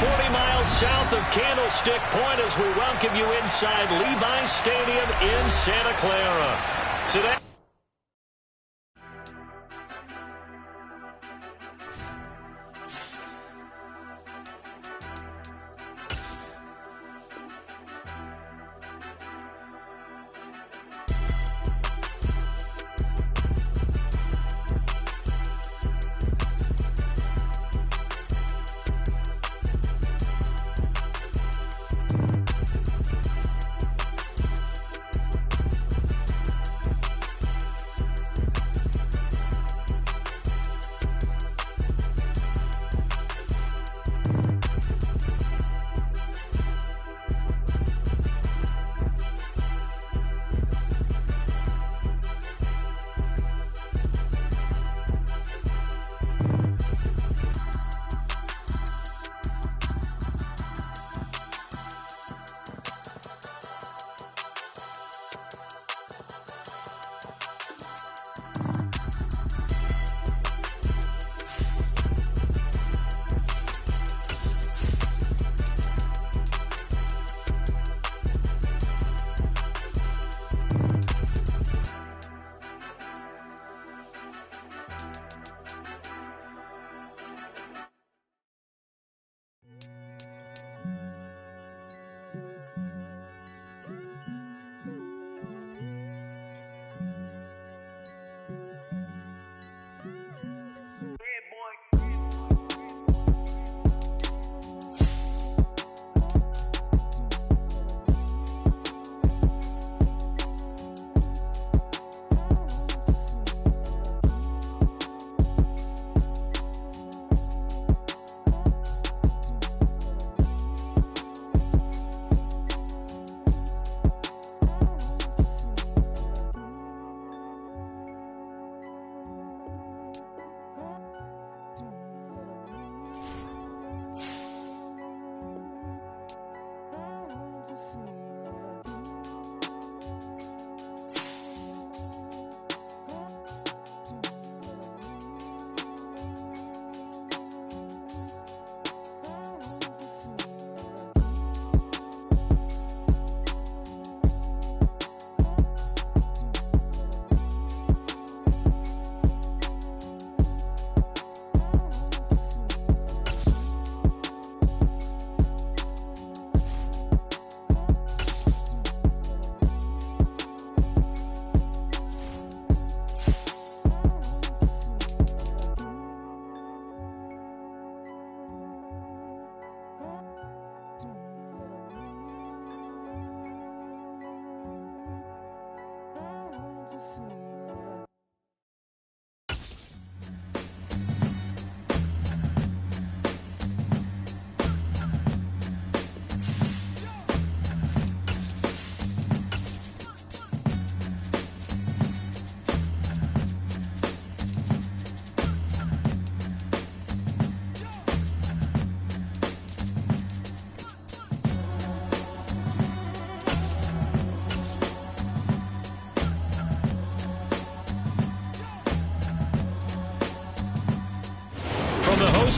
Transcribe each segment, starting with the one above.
40 miles south of Candlestick Point as we welcome you inside Levi's Stadium in Santa Clara. Today,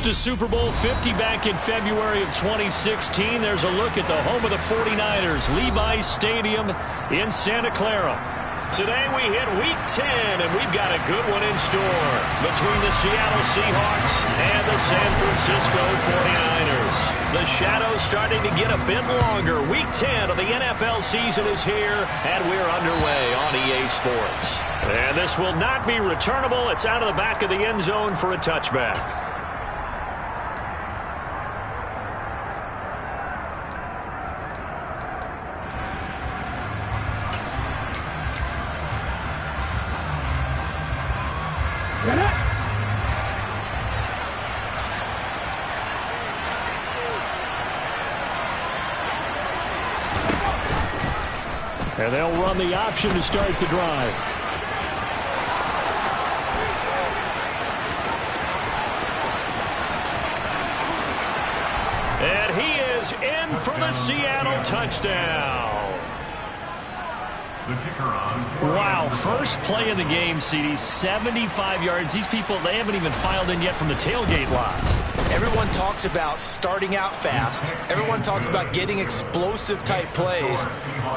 to Super Bowl 50 back in February of 2016. There's a look at the home of the 49ers, Levi's Stadium in Santa Clara. Today we hit Week 10, and we've got a good one in store between the Seattle Seahawks and the San Francisco 49ers. The shadow's starting to get a bit longer. Week 10 of the NFL season is here, and we're underway on EA Sports. And this will not be returnable. It's out of the back of the end zone for a touchback. And they'll run the option to start the drive. And he is in for the Seattle touchdown. Wow, first play of the game, CD, 75 yards. These people, they haven't even filed in yet from the tailgate lots. Everyone talks about starting out fast. Everyone talks about getting explosive-type plays.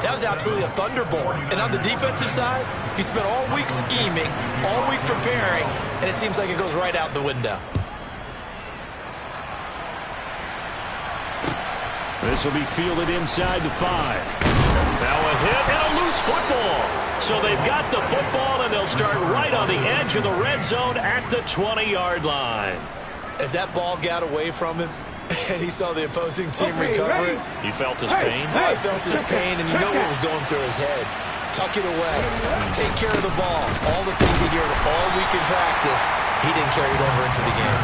That was absolutely a thunderbolt. And on the defensive side, he spent all week scheming, all week preparing, and it seems like it goes right out the window. This will be fielded inside the 5. Now a hit and a loose football. So they've got the football, and they'll start right on the edge of the red zone at the 20-yard line. As that ball got away from him, and he saw the opposing team recover it. You felt his pain? I felt his pain, and you know what was going through his head. Tuck it away. Take care of the ball. All the things he heard all week in practice, he didn't carry it over into the game.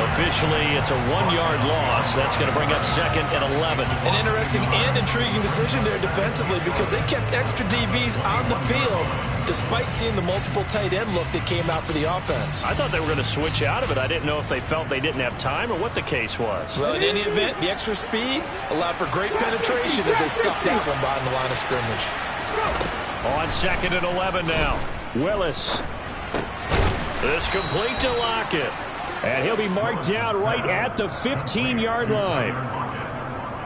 Officially, it's a 1-yard loss. That's going to bring up 2nd and 11. An interesting and intriguing decision there defensively because they kept extra DBs on the field despite seeing the multiple tight end look that came out for the offense. I thought they were going to switch out of it. I didn't know if they felt they didn't have time or what the case was. Well, in any event, the extra speed allowed for great penetration as they stuck that one behind the line of scrimmage. On 2nd and 11 now. Willis. This complete to Lockett. And he'll be marked down right at the 15-yard line.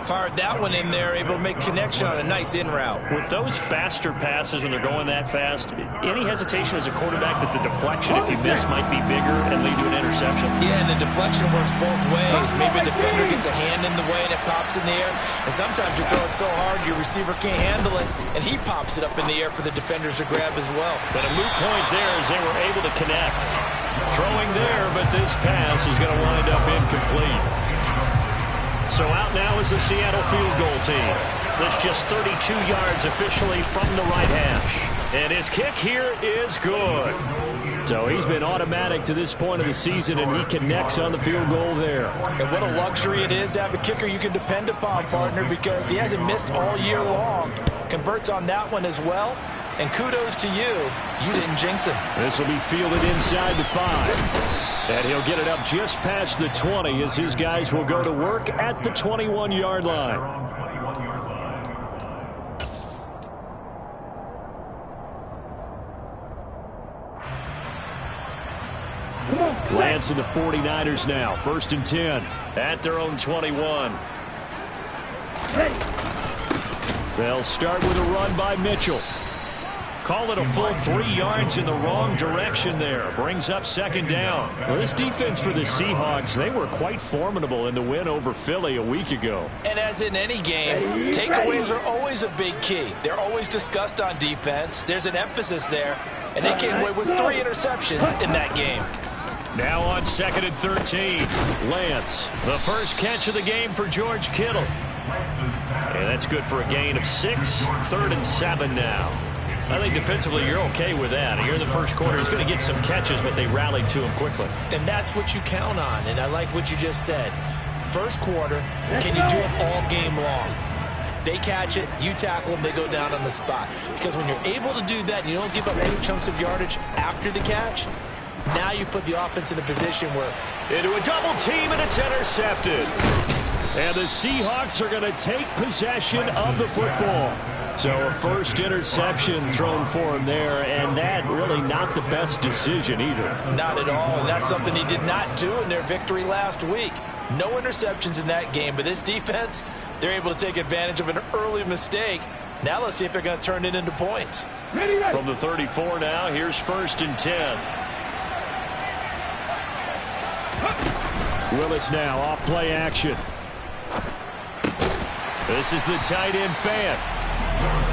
Fired that one in there, able to make connection on a nice in route. With those faster passes when they're going that fast, any hesitation as a quarterback that the deflection, if you miss, might be bigger and lead to an interception? Yeah, and the deflection works both ways. Maybe a defender gets a hand in the way and it pops in the air. And sometimes you throw it so hard your receiver can't handle it, and he pops it up in the air for the defenders to grab as well. But a moot point there as they were able to connect. Throwing there, but this pass is going to wind up incomplete. So out now is the Seattle field goal team. That's just 32 yards officially from the right hash. And his kick here is good. So he's been automatic to this point of the season, and he connects on the field goal there. And what a luxury it is to have a kicker you can depend upon, partner, because he hasn't missed all year long. Converts on that one as well. And kudos to you. You didn't jinx him. This will be fielded inside the 5. And he'll get it up just past the 20 as his guys will go to work at the 21-yard line. Lance and the 49ers now. 1st and 10 at their own 21. They'll start with a run by Mitchell. Call it a full 3 yards in the wrong direction there. Brings up 2nd down. Well, this defense for the Seahawks, they were quite formidable in the win over Philly a week ago. And as in any game, takeaways are always a big key. They're always discussed on defense. There's an emphasis there. And they came away with 3 interceptions in that game. Now on 2nd and 13. Lance, the first catch of the game for George Kittle. And that's good for a gain of 6. 3rd and 7 now. I think defensively you're okay with that. Here in the first quarter, he's going to get some catches, but they rallied to him quickly. And that's what you count on, and I like what you just said. First quarter, can you do it all game long? They catch it, you tackle them, they go down on the spot. Because when you're able to do that and you don't give up big chunks of yardage after the catch, now you put the offense in a position where... Into a double team, and it's intercepted. And the Seahawks are going to take possession of the football. So a first interception thrown for him there, and that really not the best decision either. Not at all, and that's something he did not do in their victory last week. No interceptions in that game, but this defense, they're able to take advantage of an early mistake. Now let's see if they're going to turn it into points. From the 34 now, here's 1st and 10. Willis now off play action. This is the tight end fan.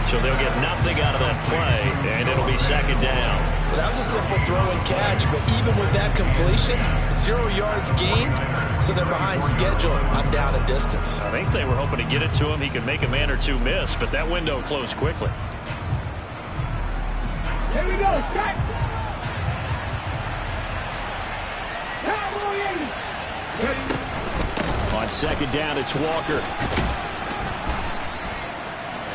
So they'll get nothing out of that play, and it'll be 2nd down. Well, that was a simple throw and catch, but even with that completion, 0 yards gained, so they're behind schedule on down and distance. I think they were hoping to get it to him. He could make a man or two miss, but that window closed quickly. Here we go, strike! On 2nd down, it's Walker.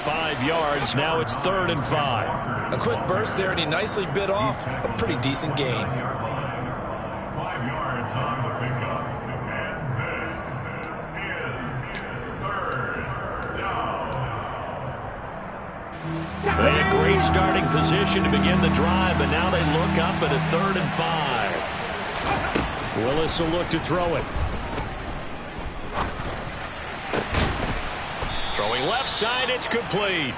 5 yards. Now it's 3rd and 5. A quick burst there, and he nicely bit off a pretty decent gain. 5 yards on the pickup. And this is 3rd down. They had great starting position to begin the drive, but now they look up at a 3rd and 5. Willis will look to throw it. offside. It's complete.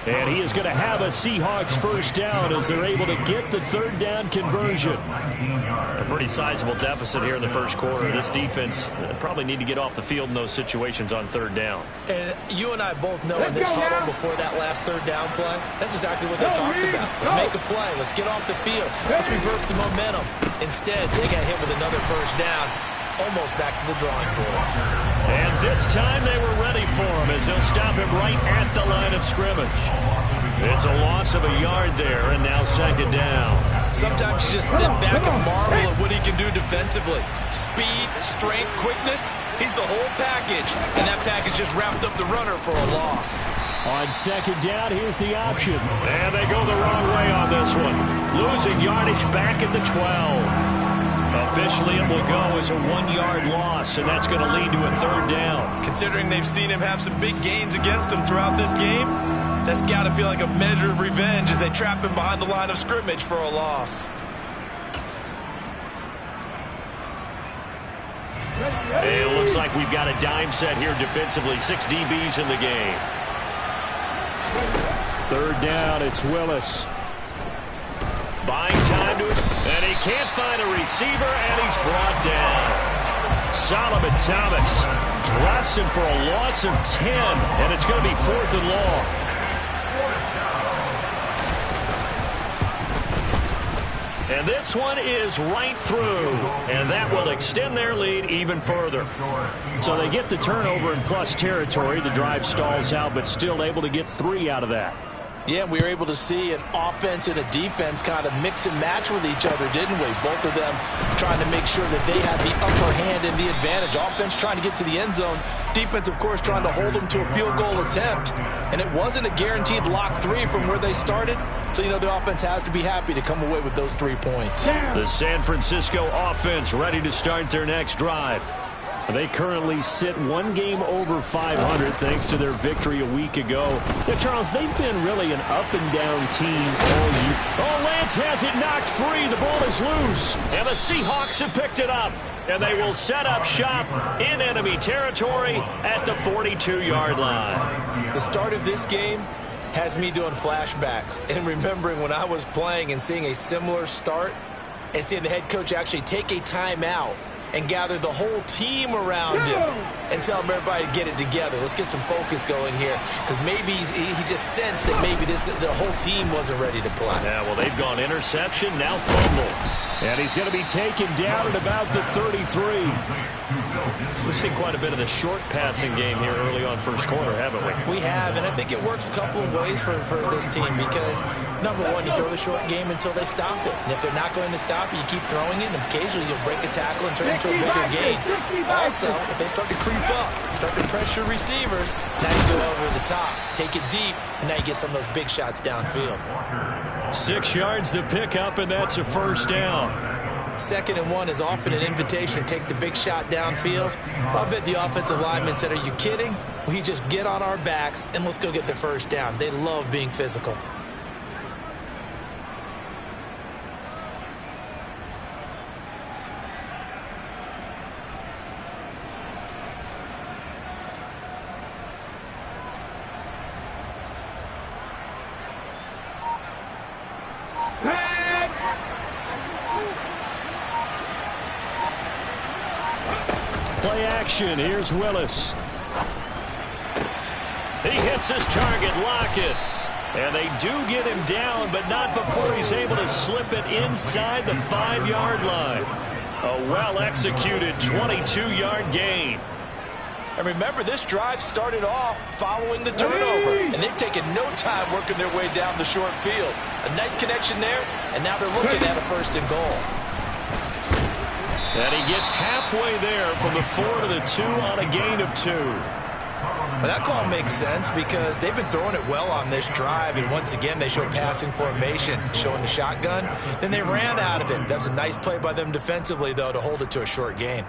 And he is going to have a Seahawks first down as they're able to get the third down conversion. A pretty sizable deficit here in the first quarter. This defense probably need to get off the field in those situations on third down. And you and I both know in this huddle before that last third down play, that's exactly what they talked about. Let's make a play. Let's get off the field. Let's reverse the momentum. Instead, they got hit with another first down. Almost back to the drawing board. And this time they were ready for him as they'll stop him right at the line of scrimmage. It's a loss of a yard there, and now second down. Sometimes you just sit back and marvel at what he can do defensively. Speed, strength, quickness, he's the whole package. And that package just wrapped up the runner for a loss. On second down, here's the option. And they go the wrong way on this one. Losing yardage back at the 12. Officially, it will go as a 1-yard loss, and that's going to lead to a third down. Considering they've seen him have some big gains against him throughout this game, that's got to feel like a measure of revenge as they trap him behind the line of scrimmage for a loss. It looks like we've got a dime set here defensively. 6 DBs in the game. Third down, it's Willis. Buying time to his, and he can't find a receiver, and he's brought down. Solomon Thomas drops him for a loss of 10, and it's going to be 4th and long. And this one is right through, and that will extend their lead even further. So they get the turnover in plus territory. The drive stalls out, but still able to get 3 out of that. Yeah, we were able to see an offense and a defense kind of mix and match with each other, didn't we? Both of them trying to make sure that they had the upper hand and the advantage. Offense trying to get to the end zone. Defense, of course, trying to hold them to a field goal attempt. And it wasn't a guaranteed lock 3 from where they started. So, you know, the offense has to be happy to come away with those 3 points. The San Francisco offense ready to start their next drive. They currently sit 1 game over 500 thanks to their victory a week ago. Now, Charles, they've been really an up-and-down team all year. Oh, Lance has it knocked free. The ball is loose. And the Seahawks have picked it up. And they will set up shop in enemy territory at the 42-yard line. The start of this game has me doing flashbacks and remembering when I was playing and seeing a similar start and seeing the head coach actually take a timeout and gather the whole team around him and tell him everybody to get it together. Let's get some focus going here, because maybe he just sensed that maybe the whole team wasn't ready to play. Yeah, well, they've gone interception, now fumble. And he's going to be taken down at about the 33. We've seen quite a bit of the short passing game here early on first quarter, haven't we? We have, and I think it works a couple of ways for this team because, number one, you throw the short game until they stop it. And if they're not going to stop it, you keep throwing it, and occasionally you'll break a tackle and turn it into a bigger gain. Also, if they start to creep up, start to pressure receivers, now you go over the top, take it deep, and now you get some of those big shots downfield. 6 yards the pickup, and that's a first down. 2nd and 1 is often an invitation to take the big shot downfield. I bet the offensive lineman said, are you kidding? We just get on our backs and let's go get the first down. They love being physical. Play action. Here's Willis. He hits his target, Lockett. And they do get him down, but not before he's able to slip it inside the 5-yard line. A well-executed 22-yard gain. And remember, this drive started off following the turnover, and they've taken no time working their way down the short field. A nice connection there, and now they're looking at a 1st and goal. And he gets halfway there from the 4 to the 2 on a gain of 2. Well, that call makes sense because they've been throwing it well on this drive, and once again they show passing formation, showing the shotgun. Then they ran out of it. That's a nice play by them defensively, though, to hold it to a short gain.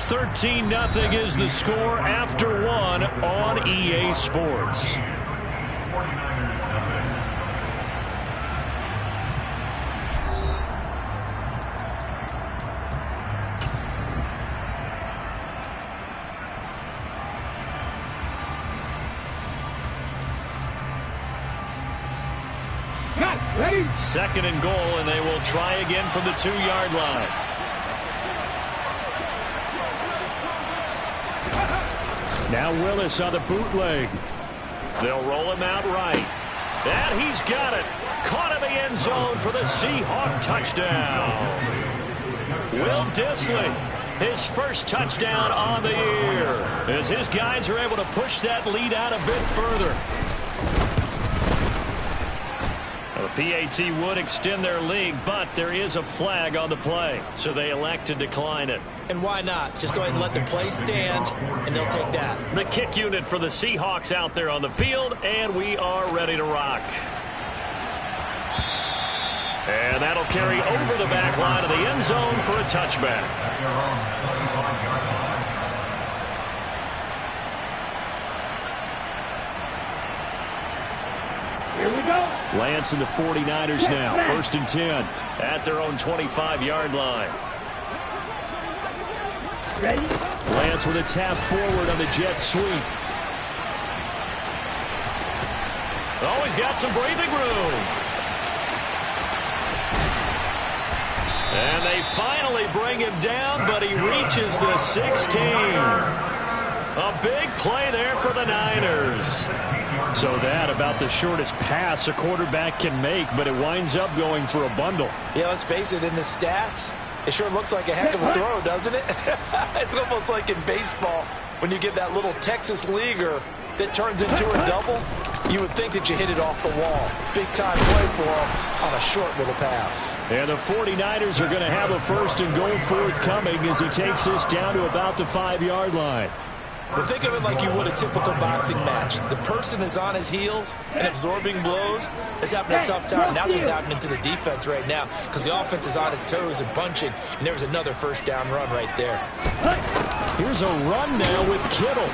13-0 is the score after one on EA Sports. Ready? Second and goal, and they will try again from the 2-yard line. Now Willis on the bootleg. They'll roll him out right. And he's got it. Caught in the end zone for the Seahawk touchdown. Will Dissly, his first touchdown on the year, as his guys are able to push that lead out a bit further. The PAT would extend their lead, but there is a flag on the play, so they elect to decline it. And why not? Just go ahead and let the play stand, and they'll take that. The kick unit for the Seahawks out there on the field, and we are ready to rock. And that'll carry over the back line of the end zone for a touchback. Here we go. Lance and the 49ers now. 1st and 10 at their own 25-yard line. Ready? Lance with a tap forward on the jet sweep. Oh, he's got some breathing room. And they finally bring him down, but he reaches the 16. A big play there for the Niners. So that about the shortest pass a quarterback can make, but it winds up going for a bundle. Yeah, let's face it, in the stats, it sure looks like a heck of a throw, doesn't it? It's almost like in baseball when you get that little Texas leaguer that turns into a double. You would think that you hit it off the wall. Big time play for him on a short little pass. And the 49ers are going to have a 1st and goal forthcoming as he takes this down to about the 5-yard line. Well, think of it like you would a typical boxing match. The person is on his heels and absorbing blows is having a tough time. And that's what's happening to the defense right now because the offense is on his toes and punching, and there's another 1st down run right there. Here's a run now with Kittle.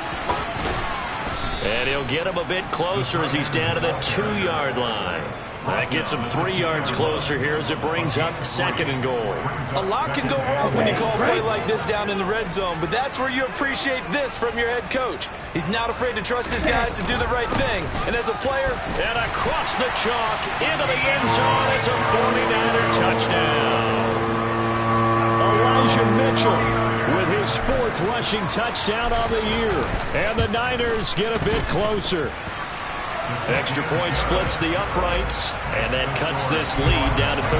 And he'll get him a bit closer as he's down to the 2-yard line. That gets him 3 yards closer here as it brings up 2nd and goal. A lot can go wrong when you call a play like this down in the red zone, but that's where you appreciate this from your head coach. He's not afraid to trust his guys to do the right thing. And as a player... And across the chalk into the end zone, it's a 49er touchdown. Elijah Mitchell with his 4th rushing touchdown on the year. And the Niners get a bit closer. Extra point splits the uprights, and that cuts this lead down to 13.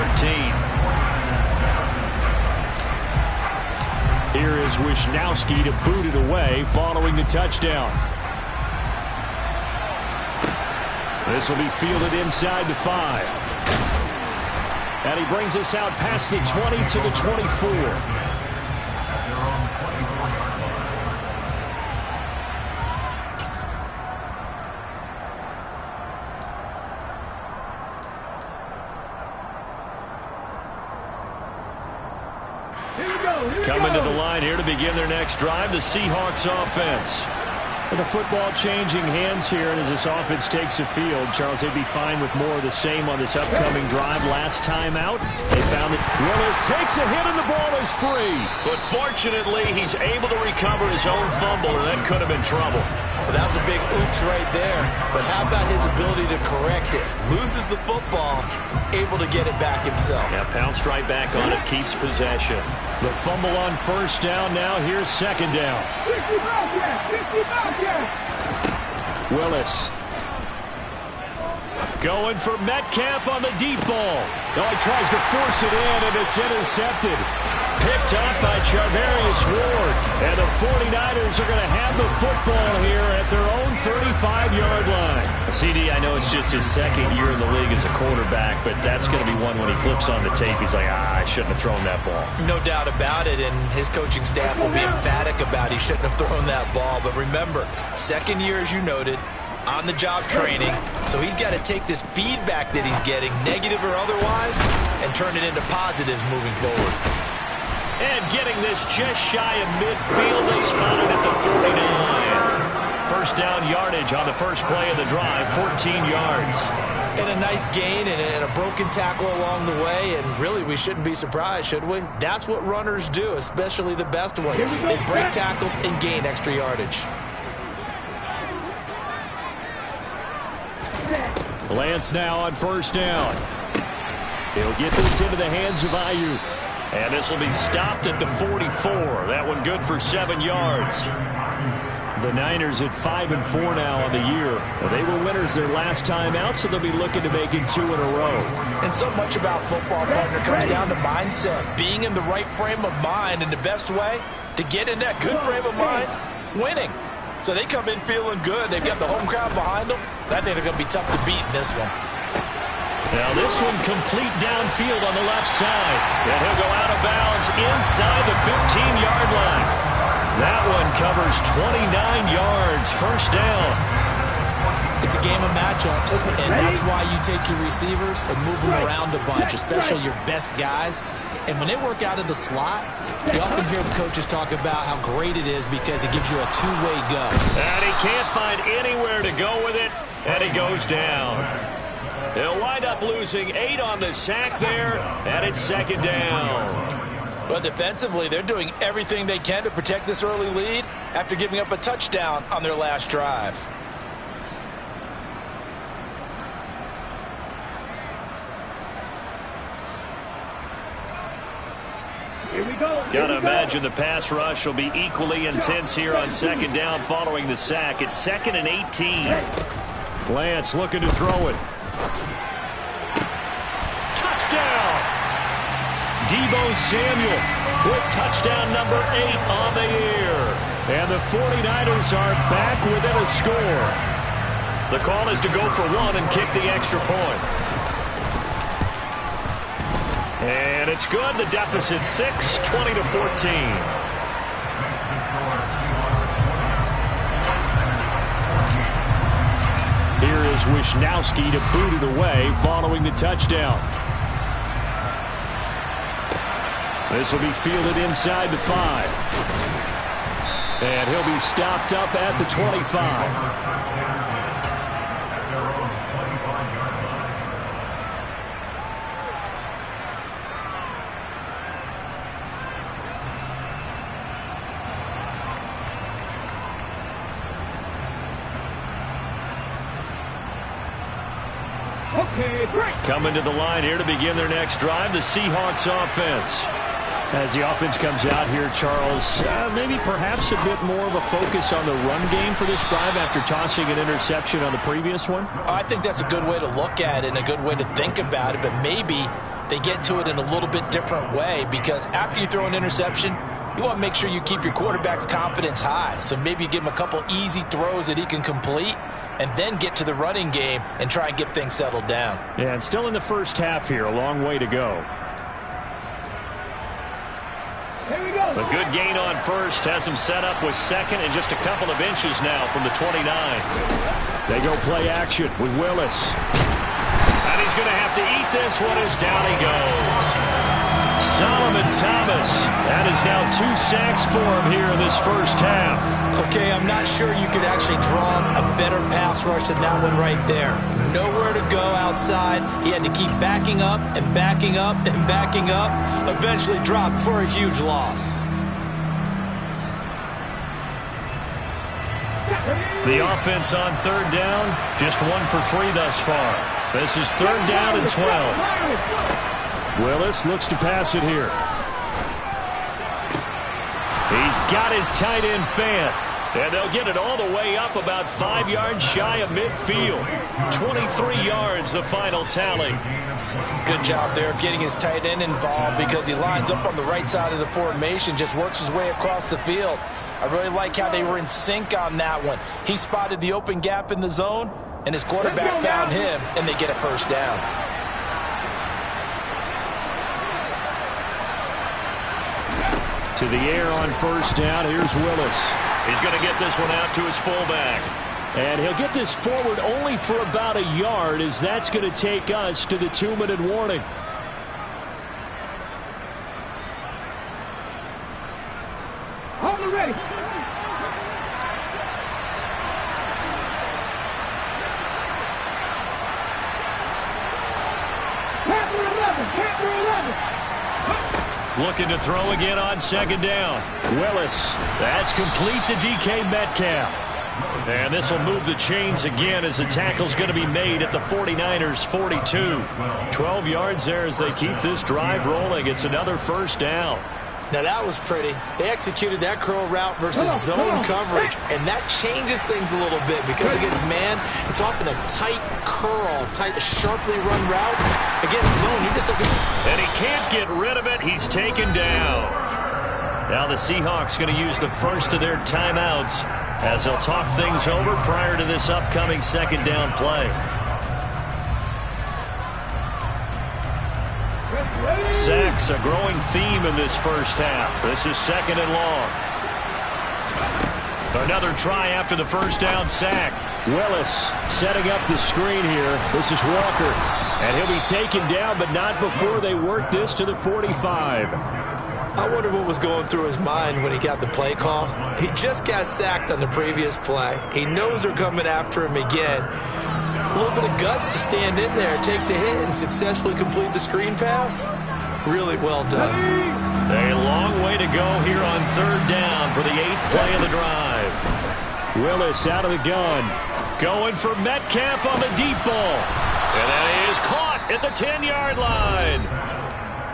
Here is Wisnowski to boot it away following the touchdown. This will be fielded inside the 5. And he brings us out past the 20 to the 24. Coming to the line here to begin their next drive, the Seahawks offense. With the football changing hands here, and as this offense takes the field, Charles, they'd be fine with more of the same on this upcoming drive. Last time out, they found that Willis takes a hit and the ball is free. But fortunately, he's able to recover his own fumble, and that could have been trouble. Well, that was a big oops right there. But how about his ability to correct it? Loses the football, able to get it back himself. Yeah, pounced right back on it, keeps possession. The fumble on 1st down now. Here's 2nd down. 50 back here. 50 back here. Willis. Going for Metcalf on the deep ball. Oh, he tries to force it in, and it's intercepted. Picked up by Charvarius Ward. And the 49ers are going to have the football here at their own 35-yard line. CD, I know it's just his 2nd year in the league as a quarterback, but that's going to be one when he flips on the tape. He's like, I shouldn't have thrown that ball. No doubt about it, and his coaching staff will be emphatic about he shouldn't have thrown that ball. But remember, 2nd year, as you noted, on-the-job training, so he's got to take this feedback that he's getting, negative or otherwise, and turn it into positives moving forward. And getting this just shy of midfield, they spotted at the 49. First down yardage on the first play of the drive, 14 yards. And a nice gain and a broken tackle along the way, and really we shouldn't be surprised, should we? That's what runners do, especially the best ones. They break tackles and gain extra yardage. Lance now on first down. He'll get this into the hands of Ayuk. And this will be stopped at the 44. That one good for 7 yards. The Niners at 5-4 now on the year. Well, they were winners their last time out, so they'll be looking to make it 2 in a row. And so much about football, partner, comes down to mindset. Being in the right frame of mind, and the best way to get in that good frame of mind, winning. So they come in feeling good. They've got the home crowd behind them. I think they're going to be tough to beat in this one. Now this one complete downfield on the left side. And he'll go out of bounds inside the 15-yard line. That one covers 29 yards. First down. It's a game of matchups, and that's why you take your receivers and move them around a bunch, especially your best guys. And when they work out of the slot, you often hear the coaches talk about how great it is because it gives you a two-way go. And he can't find anywhere to go with it, and he goes down. He'll wind up losing 8 on the sack there, and it's second down. But defensively, they're doing everything they can to protect this early lead after giving up a touchdown on their last drive. Here we go. Gotta imagine the pass rush will be equally intense here on second down following the sack. It's 2nd and 18. Lance looking to throw it. Touchdown! Deebo Samuel with touchdown number 8 on the year. And the 49ers are back within a score. The call is to go for 1 and kick the extra point. And it's good. The deficit 6, 20-14. Here is Wisnowski to boot it away following the touchdown. This will be fielded inside the 5. And he'll be stopped up at the 25. Coming to the line here to begin their next drive, the Seahawks offense. As the offense comes out here, Charles, maybe perhaps a bit more of a focus on the run game for this drive after tossing an interception on the previous one? I think that's a good way to look at it and a good way to think about it, but maybe they get to it in a little bit different way because after you throw an interception, you want to make sure you keep your quarterback's confidence high. So maybe you give him a couple easy throws that he can complete and then get to the running game and try and get things settled down. Yeah, and still in the first half here, a long way to go. Here we go. A good gain on first has him set up with second and just a couple of inches now from the 29. They go play action with Willis. And he's going to have to eat this one as down he goes. Solomon Thomas. That is now 2 sacks for him here in this first half. Okay, I'm not sure you could actually draw a better pass rush than that one right there. Nowhere to go outside. He had to keep backing up and backing up and backing up. Eventually dropped for a huge loss. The offense on third down, just 1 for 3 thus far. This is 3rd down and 12. Willis looks to pass it here. He's got his tight end Fant. And they'll get it all the way up about 5 yards shy of midfield. 23 yards the final tally. Good job there of getting his tight end involved because he lines up on the right side of the formation, just works his way across the field. I really like how they were in sync on that one. He spotted the open gap in the zone, and his quarterback found him, and they get a first down. To the air on first down. Here's Willis. He's going to get this one out to his fullback. And he'll get this forward only for about a yard, as that's going to take us to the 2-minute warning. Get ready. Looking to throw again on second down. Willis. That's complete to DK Metcalf. And this will move the chains again as the tackle's going to be made at the 49ers 42. 12 yards there as they keep this drive rolling. It's another first down. Now that was pretty. They executed that curl route versus zone coverage, and that changes things a little bit because against man, it's often a tight curl, tight, sharply run route. Against zone, you're just looking. And he can't get rid of it. He's taken down. Now the Seahawks going to use the first of their timeouts as they'll talk things over prior to this upcoming second down play. Sacks, a growing theme in this first half. This is second and long. Another try after the first down sack. Willis setting up the screen here. This is Walker. And he'll be taken down, but not before they work this to the 45. I wonder what was going through his mind when he got the play call. He just got sacked on the previous play. He knows they're coming after him again. A little bit of guts to stand in there, take the hit, and successfully complete the screen pass. Really well done. A long way to go here on third down for the 8th play of the drive. Willis out of the gun. Going for Metcalf on the deep ball. And that is caught at the 10-yard line.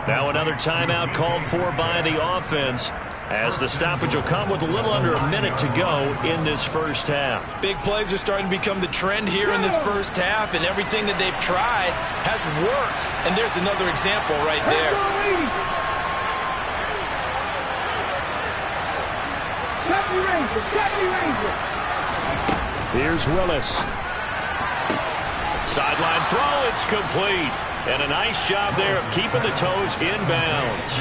Now another timeout called for by the offense, as the stoppage will come with a little under a minute to go in this first half. Big plays are starting to become the trend here in this first half, and everything that they've tried has worked. And there's another example right there. Here's Willis. Sideline throw, it's complete. And a nice job there of keeping the toes inbounds.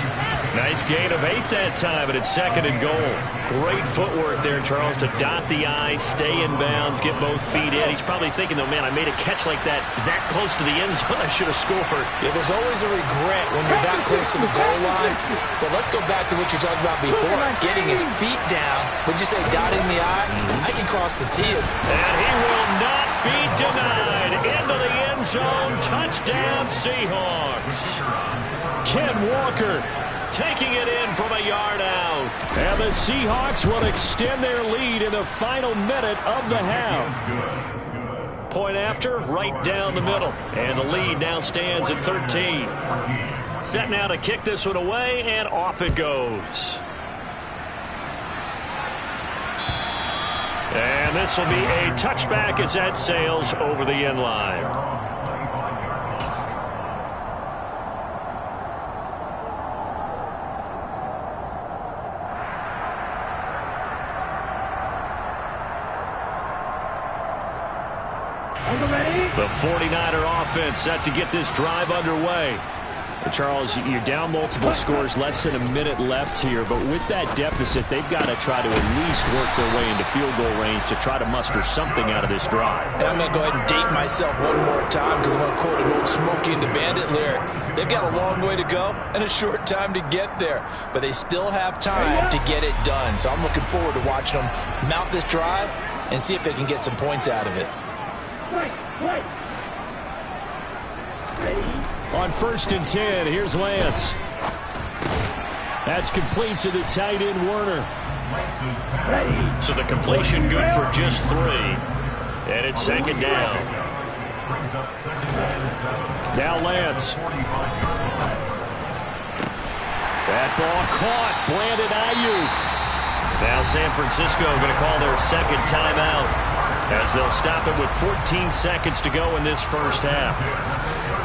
Nice gain of 8 that time, and it's second and goal. Great footwork there, Charles, to dot the I, stay in bounds, get both feet in. He's probably thinking, though, man, I made a catch like that close to the end zone. I should have scored. Yeah, there's always a regret when you're that close to the goal line. But let's go back to what you talked about before. Getting his feet down. Would you say dotting the I? I can cross the T. And he will not be denied. Into the end zone. Touchdown, Seahawks. Ken Walker taking it in from a yard out. And the Seahawks will extend their lead in the final minute of the half. Point after, right down the middle. And the lead now stands at 13. Set now to kick this one away, and off it goes. And this will be a touchback as that sails over the end line. The 49er offense set to get this drive underway. Charles, you're down multiple scores, less than a minute left here, but with that deficit, they've got to try to at least work their way into field goal range to try to muster something out of this drive. And I'm going to go ahead and date myself one more time because I'm going to quote an old Smokey and the Bandit lyric. They've got a long way to go and a short time to get there, but they still have time to get it done. So I'm looking forward to watching them mount this drive and see if they can get some points out of it. On 1st and 10, here's Lance. That's complete to the tight end, Werner. So the completion good for just 3. And it's second down. Now Lance. That ball caught. Brandon Ayuk. Now San Francisco going to call their second timeout, as they'll stop it with 14 seconds to go in this first half.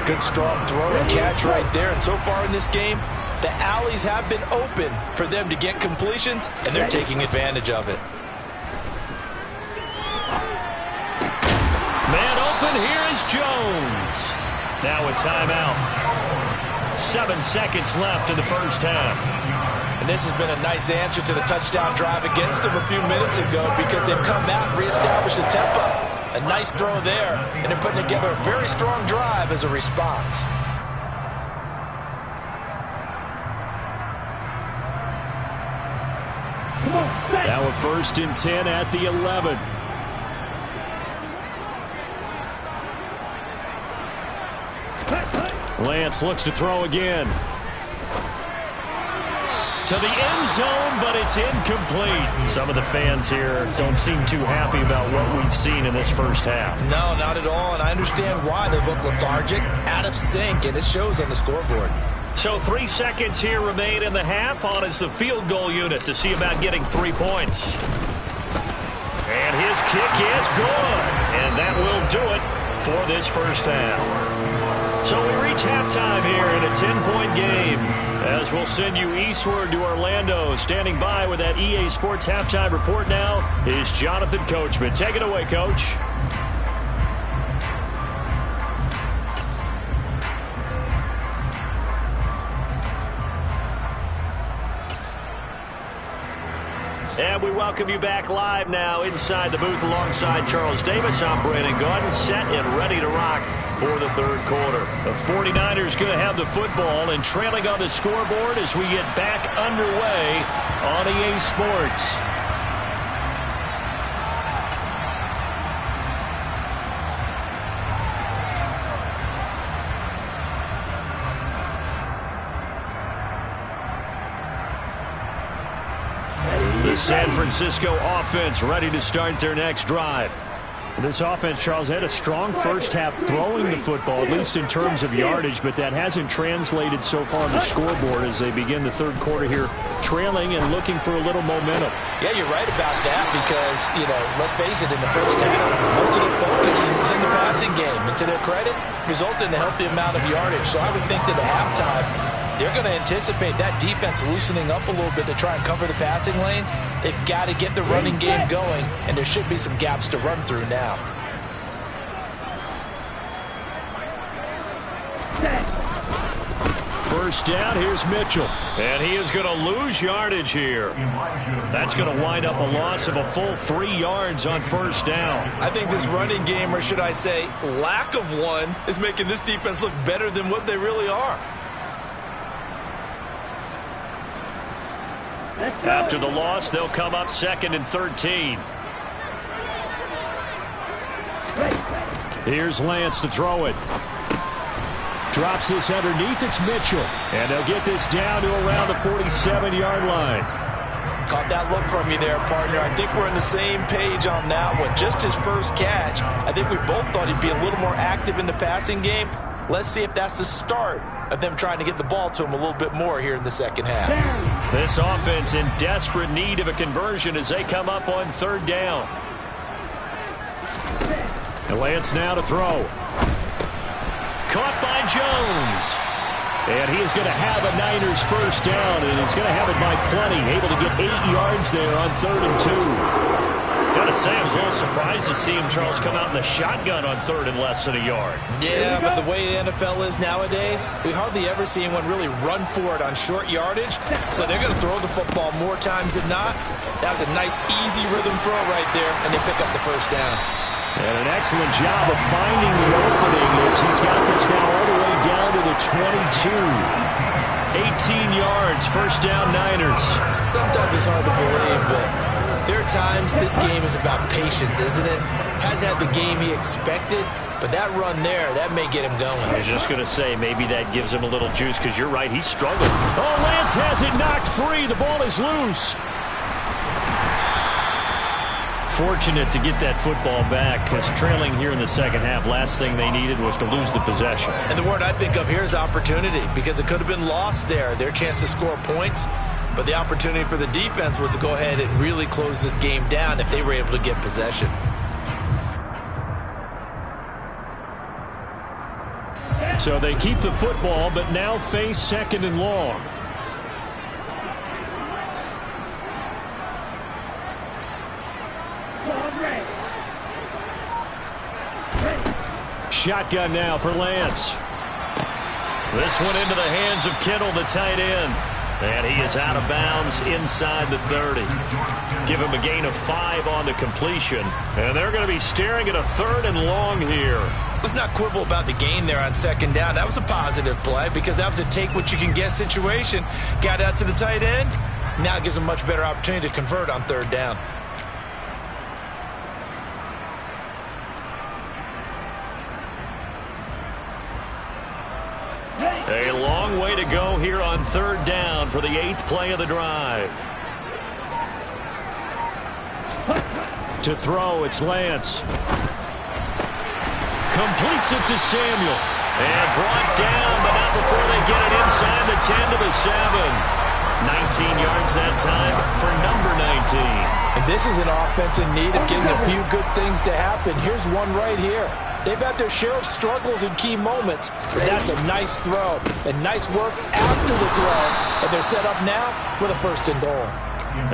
Good strong throw and catch right there. And so far in this game, the alleys have been open for them to get completions, and they're taking advantage of it. Man open, here is Jones. Now a timeout. 7 seconds left in the first half. And this has been a nice answer to the touchdown drive against them a few minutes ago, because they've come out and reestablished the tempo. A nice throw there, and they're putting together a very strong drive as a response. Now a 1st and 10 at the 11. Lance looks to throw again. To the end zone, but it's incomplete. Some of the fans here don't seem too happy about what we've seen in this first half. No, not at all, and I understand why. They look lethargic, out of sync, and it shows on the scoreboard. So 3 seconds here remain in the half. On is the field goal unit to see about getting 3 points. And his kick is good. And that will do it for this first half. So we reach halftime here in a 10-point game. As we'll send you eastward to Orlando. Standing by with that EA Sports halftime report now is Jonathan Coachman. Take it away, Coach. And we welcome you back live now inside the booth alongside Charles Davis. I'm Brandon Gaudin, set and ready to rock for the third quarter. The 49ers going to have the football and trailing on the scoreboard as we get back underway on EA Sports. The San Francisco offense ready to start their next drive. This offense, Charles, had a strong first half throwing the football, at least in terms of yardage, but that hasn't translated so far on the scoreboard as they begin the third quarter here, trailing and looking for a little momentum. Yeah, you're right about that because, let's face it, in the first half, most of their focus was in the passing game. And to their credit, resulted in a healthy amount of yardage. So I would think that at halftime, they're going to anticipate that defense loosening up a little bit to try and cover the passing lanes. They've got to get the running game going, and there should be some gaps to run through now. First down, here's Mitchell. And he is going to lose yardage here. That's going to wind up a loss of a full 3 yards on first down. I think this running game, or should I say lack of one, is making this defense look better than what they really are. After the loss, they'll come up 2nd and 13. Here's Lance to throw it. Drops this underneath. It's Mitchell. And they'll get this down to around the 47-yard line. Caught that look from you there, partner. I think we're on the same page on that one. Just his first catch. I think we both thought he'd be a little more active in the passing game. Let's see if that's the start of them trying to get the ball to him a little bit more here in the second half. This offense in desperate need of a conversion as they come up on 3rd down. And Lance now to throw. Caught by Jones. And he is going to have a Niners first down, and he's going to have it by plenty. Able to get 8 yards there on 3rd and 2. Gotta say, I was a little surprised to see him, Charles, come out in the shotgun on 3rd and less than a yard. Yeah, but the way the NFL is nowadays, we hardly ever see anyone really run for it on short yardage. So they're going to throw the football more times than not. That was a nice, easy rhythm throw right there, and they pick up the first down. And an excellent job of finding the opening as he's got this now all the way down to the 22. 18 yards, first down Niners. Sometimes it's hard to believe, but there are times this game is about patience, isn't it? Has had the game he expected, but that run there, that may get him going. I was just going to say, maybe that gives him a little juice because you're right, he's struggling. Oh, Lance has it knocked free. The ball is loose. Fortunate to get that football back because trailing here in the second half, last thing they needed was to lose the possession. And the word I think of here is opportunity because it could have been lost there, their chance to score points. But the opportunity for the defense was to go ahead and really close this game down if they were able to get possession. So they keep the football, but now face 2nd and long. Shotgun now for Lance. This one into the hands of Kittle, the tight end. And he is out of bounds inside the 30. Give him a gain of 5 on the completion. And they're going to be staring at a 3rd and long here. Let's not quibble about the gain there on 2nd down. That was a positive play because that was a take-what-you-can-get situation. Got out to the tight end, Now it gives them much better opportunity to convert on third down. A long way to go here on third down for the 8th play of the drive. To throw, it's Lance. Completes it to Samuel. And brought down, but not before they get it inside the 10 to the 7. 19 yards that time for number 19. And this is an offense in need of getting a few good things to happen. Here's one right here. They've had their share of struggles in key moments, but that's a nice throw and nice work after the throw. And they're set up now with a 1st and goal.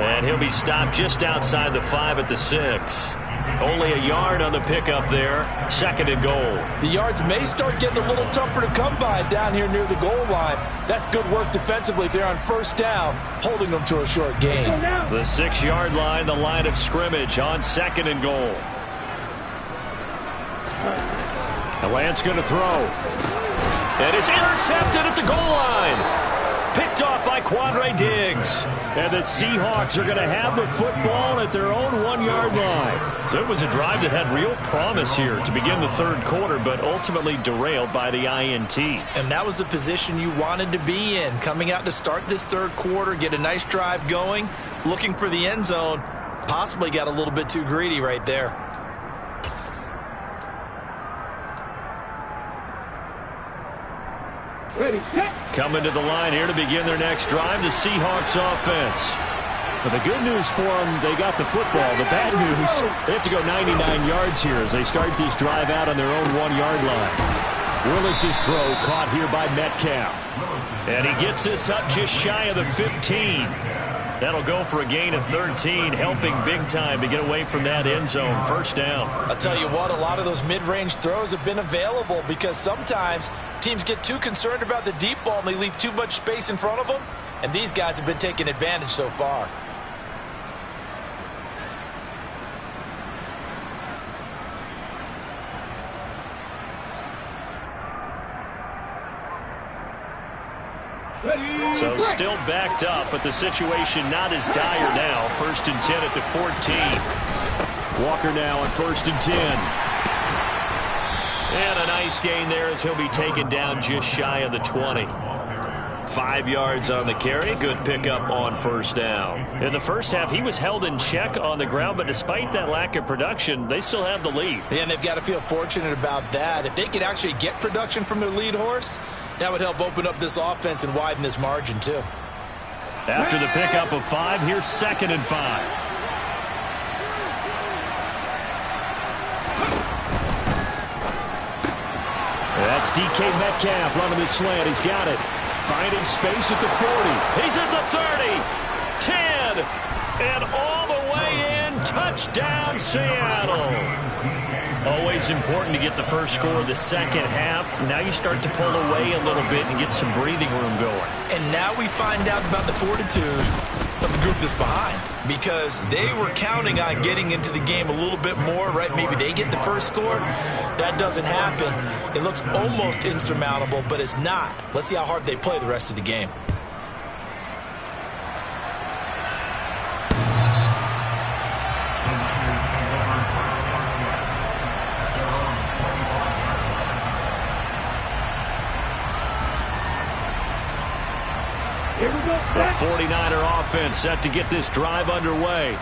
And he'll be stopped just outside the 5 at the 6. Only a yard on the pickup there. 2nd and goal. The yards may start getting a little tougher to come by down here near the goal line. That's good work defensively. They're on 1st down, holding them to a short gain. The 6-yard line, the line of scrimmage on 2nd and goal. And Lance going to throw. And it's intercepted at the goal line. Picked off by Quandre Diggs. And the Seahawks are going to have the football at their own 1-yard line. So it was a drive that had real promise here to begin the 3rd quarter, but ultimately derailed by the INT. And that was the position you wanted to be in. Coming out to start this 3rd quarter, get a nice drive going, looking for the end zone. Possibly got a little bit too greedy right there. Ready, set. Coming to the line here to begin their next drive, the Seahawks offense. But the good news for them, they got the football. The bad news, they have to go 99 yards here as they start this drive out on their own 1-yard line. Willis's throw caught here by Metcalf. And he gets this up just shy of the 15. That'll go for a gain of 13, helping big time to get away from that end zone. 1st down. I'll tell you what, a lot of those mid-range throws have been available because sometimes teams get too concerned about the deep ball and they leave too much space in front of them. And these guys have been taking advantage so far. So still backed up, but the situation not as dire now. 1st and 10 at the 14. Walker now on 1st and 10. And a nice gain there as he'll be taken down just shy of the 20. 5 yards on the carry. Good pickup on 1st down. In the 1st half, he was held in check on the ground, but despite that lack of production, they still have the lead. Yeah, and they've got to feel fortunate about that. If they could actually get production from their lead horse, that would help open up this offense and widen this margin, too. After the pickup of 5, here's 2nd and 5. That's DK Metcalf running the slant. He's got it. Finding space at the 40. He's at the 30. 10. And all the way in. Touchdown, Seattle. Always important to get the first score of the 2nd half. Now you start to pull away a little bit and get some breathing room going. And now we find out about the fortitude of the group that's behind, because they were counting on getting into the game a little bit more, right? Maybe they get the first score. That doesn't happen. It looks almost insurmountable, but it's not. Let's see how hard they play the rest of the game. The 49er offense set to get this drive underway.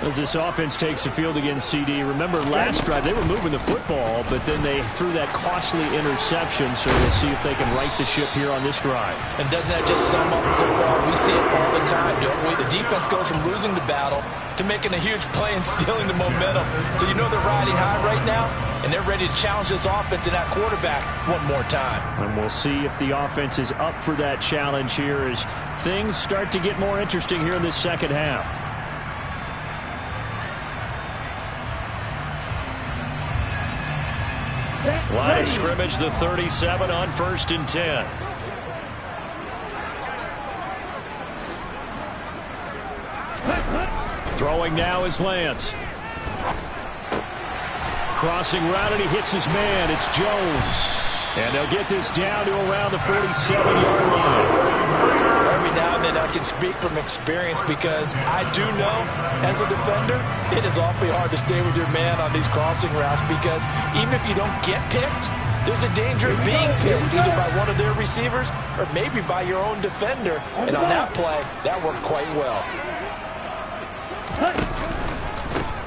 As this offense takes the field against CD. Remember last drive, they were moving the football, but then they threw that costly interception, so we'll see if they can right the ship here on this drive. And doesn't that just sum up football? We see it all the time, don't we? The defense goes from losing the battle to making a huge play and stealing the momentum. So you know they're riding high right now, and they're ready to challenge this offense and that quarterback one more time. And we'll see if the offense is up for that challenge here as things start to get more interesting here in this 2nd half. Line of scrimmage, the 37 on 1st and 10. Throwing now is Lance. Crossing route, and he hits his man. It's Jones. And they'll get this down to around the 47-yard line. Every now and then I can speak from experience because I do know as a defender, it is awfully hard to stay with your man on these crossing routes because even if you don't get picked, there's a danger of being picked either by one of their receivers or maybe by your own defender. And on that play, that worked quite well.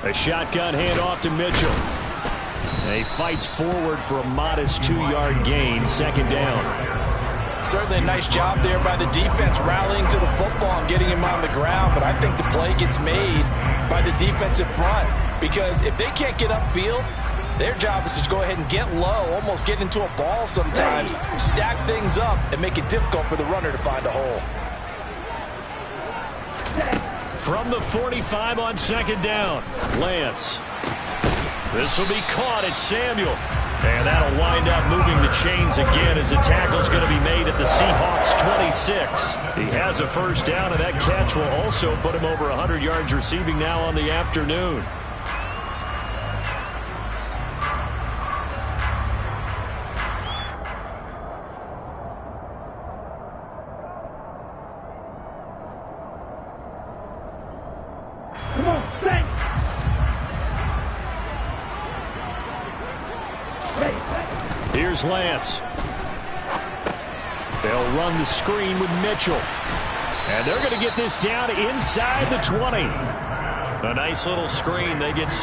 A shotgun handoff to Mitchell. And he fights forward for a modest 2-yard gain, second down. Certainly a nice job there by the defense rallying to the football and getting him on the ground, but I think the play gets made by the defensive front because if they can't get upfield, their job is to go ahead and get low, almost get into a ball sometimes, stack things up, and make it difficult for the runner to find a hole. From the 45 on second down, Lance. This will be caught at Samuel. And that'll wind up moving the chains again as the tackle's going to be made at the Seahawks 26. He has a first down, and that catch will also put him over 100 yards receiving now on the afternoon. Come on, stay. Here's Lance. They'll run the screen with Mitchell. And they're going to get this down inside the 20. A nice little screen. They get 6.